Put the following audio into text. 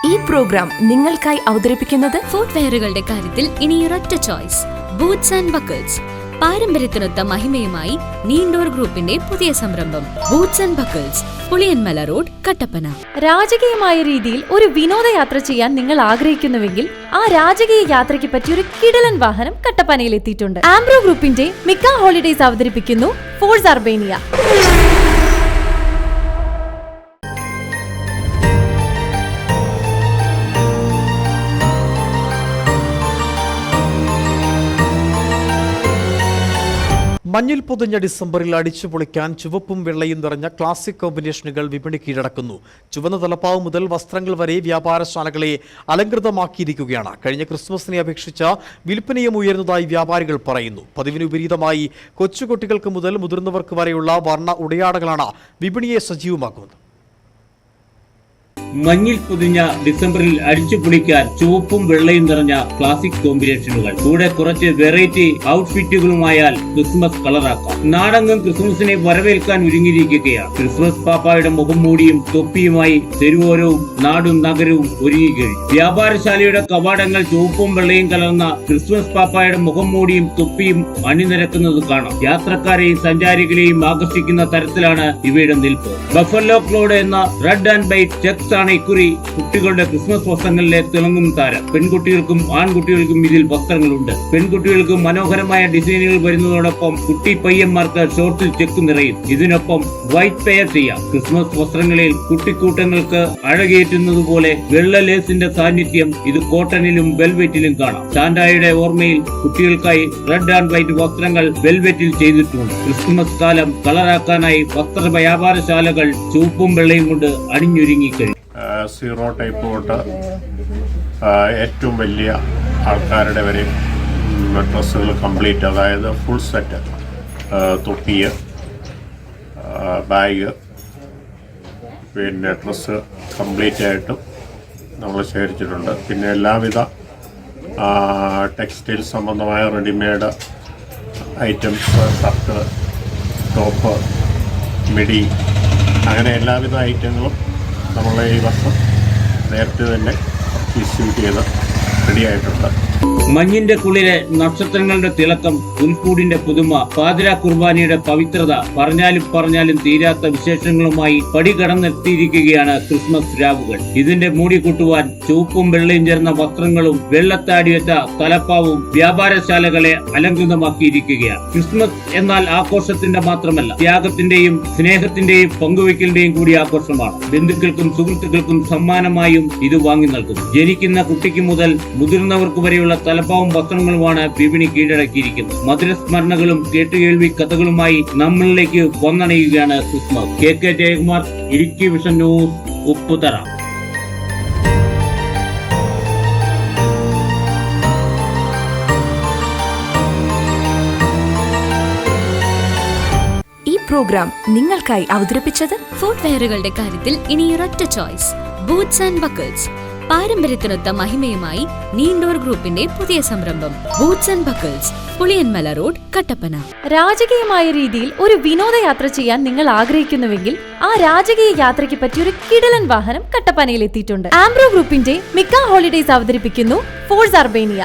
ഈ പ്രോഗ്രാം നിങ്ങൾക്കായി അവതരിപ്പിക്കുന്നത് ഫുട്വെയറുകളുടെ കാര്യത്തിൽ ഇനി ഒരൊറ്റ ചോയ്സ്, ബൂട്ട്സ് ആൻഡ് ബക്കിൾസ്. പാരമ്പര്യത്തിനൊത്ത മഹിമയുമായി നീണ്ടോർ ഗ്രൂപ്പിന്റെ പുതിയ സംരംഭം boots and buckles, Puliyanmala road, Kattappana. രാജകീയമായ രീതിയിൽ ഒരു വിനോദയാത്ര ചെയ്യാൻ നിങ്ങൾ ആഗ്രഹിക്കുന്നുവെങ്കിൽ ആ രാജകീയ യാത്രയ്ക്ക് പറ്റിയ ഒരു കിടിലൻ വാഹനം കട്ടപ്പനയിൽ എത്തിയിട്ടുണ്ട്. ആംബ്രോ ഗ്രൂപ്പിന്റെ മിക്ക ഹോളിഡേയ്സ് അവതരിപ്പിക്കുന്നു ഫോഴ്സ് അർബേനിയ. മഞ്ഞിൽ പൊതിഞ്ഞ ഡിസംബറിൽ അടിച്ചുപൊളിക്കാൻ ചുവപ്പും വെള്ളയും നിറഞ്ഞ ക്ലാസിക് കോമ്പിനേഷനുകൾ വിപണി കീഴടക്കുന്നു. ചുവന്ന തലപ്പാവ് മുതൽ വസ്ത്രങ്ങൾ വരെ വ്യാപാരശാലകളെ അലങ്കൃതമാക്കിയിരിക്കുകയാണ്. കഴിഞ്ഞ ക്രിസ്മസിനെ അപേക്ഷിച്ച് വിൽപ്പനയും ഉയർന്നതായി വ്യാപാരികൾ പറയുന്നു. പതിവിന് വിപരീതമായി കൊച്ചുകുട്ടികൾക്ക് മുതൽ മുതിർന്നവർക്ക് വരെയുള്ള വർണ്ണ ഉടയാടകളാണ് വിപണിയെ സജീവമാക്കുന്നത്. മഞ്ഞിൽ പൊതിഞ്ഞ ഡിസംബറിൽ അടിച്ചുപൊളിക്കാൻ ചുവപ്പും വെള്ളയും നിറഞ്ഞ ക്ലാസിക് കോമ്പിനേഷനുകൾ, കൂടെ കുറച്ച് വെറൈറ്റി ഔട്ട്ഫിറ്റുകളുമായാൽ ക്രിസ്മസ് കളറാക്കാം. നാടെങ്ങും ക്രിസ്മസിനെ വരവേൽക്കാൻ ഒരുങ്ങിയിരിക്കുകയാണ്. ക്രിസ്മസ് പാപ്പായുടെ മുഖം മൂടിയും തൊപ്പിയുമായി തെരുവോരവും നാടും നഗരവും ഒരുങ്ങിക്കഴിഞ്ഞു. വ്യാപാരശാലയുടെ കവാടങ്ങൾ ചുവപ്പും വെള്ളയും കലർന്ന ക്രിസ്മസ് പാപ്പായുടെ മുഖം മൂടിയും തൊപ്പിയും അണിനിരക്കുന്നത് കാണാം. യാത്രക്കാരെയും സഞ്ചാരികളെയും ആകർഷിക്കുന്ന തരത്തിലാണ് ഇവയുടെ നിൽപ്പ്. ബഫല്ലോ ക്ലോഡ് എന്ന റെഡ് ആൻഡ് വൈറ്റ് ചെക്സ് ഇക്കുറി കുട്ടികളുടെ ക്രിസ്മസ് വസ്ത്രങ്ങളിലെ തിളങ്ങും താരം. പെൺകുട്ടികൾക്കും ആൺകുട്ടികൾക്കും ഇതിൽ വസ്ത്രങ്ങളുണ്ട്. പെൺകുട്ടികൾക്ക് മനോഹരമായ ഡിസൈനുകൾ വരുന്നതോടൊപ്പം കുട്ടി പയ്യന്മാർക്ക് ഷോർട്ടിൽ ചെക്ക് നിറയും. ഇതിനൊപ്പം വൈറ്റ് പെയർ ചെയ്യാം. ക്രിസ്മസ് വസ്ത്രങ്ങളിൽ കുട്ടിക്കൂട്ടങ്ങൾക്ക് അഴകേറ്റുന്നതുപോലെ വെള്ള ലേസിന്റെ സാന്നിധ്യം ഇത് കോട്ടണിലും വെൽവെറ്റിലും കാണാം. സാന്റായുടെ ഓർമ്മയിൽ കുട്ടികൾക്കായി റെഡ് ആൻഡ് വൈറ്റ് വസ്ത്രങ്ങൾ വെൽവെറ്റിൽ ചെയ്തിട്ടുണ്ട്. ക്രിസ്മസ് കാലം കളറാക്കാനായി വസ്ത്ര വ്യാപാരശാലകൾ ചുവപ്പും വെള്ളയും കൊണ്ട് അണിഞ്ഞൊരുങ്ങിക്കഴിഞ്ഞു. സീറോ ടൈപ്പ് തൊട്ട് ഏറ്റവും വലിയ ആൾക്കാരുടെ വരെ ഡ്രസ്സുകൾ കംപ്ലീറ്റ്, അതായത് ഫുൾ സെറ്റ്, തൊപ്പി, ബാഗ്, പിന്നെ ഡ്രസ്സ് കംപ്ലീറ്റ് ആയിട്ടും നമ്മൾ ശേഖരിച്ചിട്ടുണ്ട്. പിന്നെ എല്ലാവിധ ടെക്സ്റ്റൈൽ സംബന്ധമായ readymade items, shirt, top, midi, അങ്ങനെ എല്ലാവിധ ഐറ്റങ്ങളും നമ്മൾ ഈ വർഷം നേരത്തെ തന്നെ ഡിസ്ട്രിബ്യൂട്ട് ചെയ്ത് റെഡിയായിട്ടുണ്ട്. മഞ്ഞിന്റെ കുളിര്, നക്ഷത്രങ്ങളുടെ തിളക്കം, പുൽക്കൂടിന്റെ പുതുമ, പാതിര കുർബാനയുടെ പവിത്രത, പറഞ്ഞാലും തീരാത്ത വിശേഷങ്ങളുമായി പടി കടന്നെത്തിയിരിക്കുകയാണ് ക്രിസ്മസ് രാവുകൾ. ഇതിന്റെ മൂടി കൂട്ടുവാൻ ചുവപ്പും വെള്ളയും ചേർന്ന വസ്ത്രങ്ങളും വെള്ളത്താടിവെച്ച തലപ്പാവും വ്യാപാരശാലകളെ അലങ്കൃതമാക്കിയിരിക്കുകയാണ്. ക്രിസ്മസ് എന്നാൽ ആഘോഷത്തിന്റെ മാത്രമല്ല, ത്യാഗത്തിന്റെയും സ്നേഹത്തിന്റെയും പങ്കുവയ്ക്കലിന്റെയും കൂടി ആഘോഷമാണ്. ബന്ധുക്കൾക്കും സുഹൃത്തുക്കൾക്കും സമ്മാനമായും ഇത് വാങ്ങി നൽകുന്നു. ജനിക്കുന്ന കുട്ടിക്ക് മുതൽ മുതിർന്നവർക്ക് വരെയുള്ള തലപ്പാവും വസ്ത്രങ്ങളുമാണ് വിപണി കീഴടക്കിയിരിക്കുന്നത്. മധുരസ്മരണകളും കേട്ടുകേൾവി കഥകളുമായി നമ്മളിലേക്ക് വന്നണയുകയാണ് Christmas. KK Jayakumar, Idukki vision news, Upputhara. ഈ പ്രോഗ്രാം നിങ്ങൾക്കായി അവതരിപ്പിച്ചത് ഫുട്വെയറുകളുടെ കാര്യത്തിൽ ഇനി ഒരൊറ്റ ചോയ്സ്, ബൂട്ട്സ് ആൻഡ് ബക്കിൾസ്. പാരമ്പര്യത്തിനൊത്ത മഹിമയുമായി നീണ്ടോർ ഗ്രൂപ്പിന്റെ പുതിയ സംരംഭം boots and buckles, Puliyanmala road, Kattappana. രാജകീയമായ രീതിയിൽ ഒരു വിനോദയാത്ര ചെയ്യാൻ നിങ്ങൾ ആഗ്രഹിക്കുന്നുവെങ്കിൽ ആ രാജകീയ യാത്രയ്ക്ക് പറ്റിയ ഒരു കിടിലൻ വാഹനം കട്ടപ്പനയിൽ എത്തിയിട്ടുണ്ട്. ആംബ്രോ ഗ്രൂപ്പിന്റെ മിക്ക ഹോളിഡേയ്സ് അവതരിപ്പിക്കുന്നു ഫോഴ്സ് അർബേനിയ.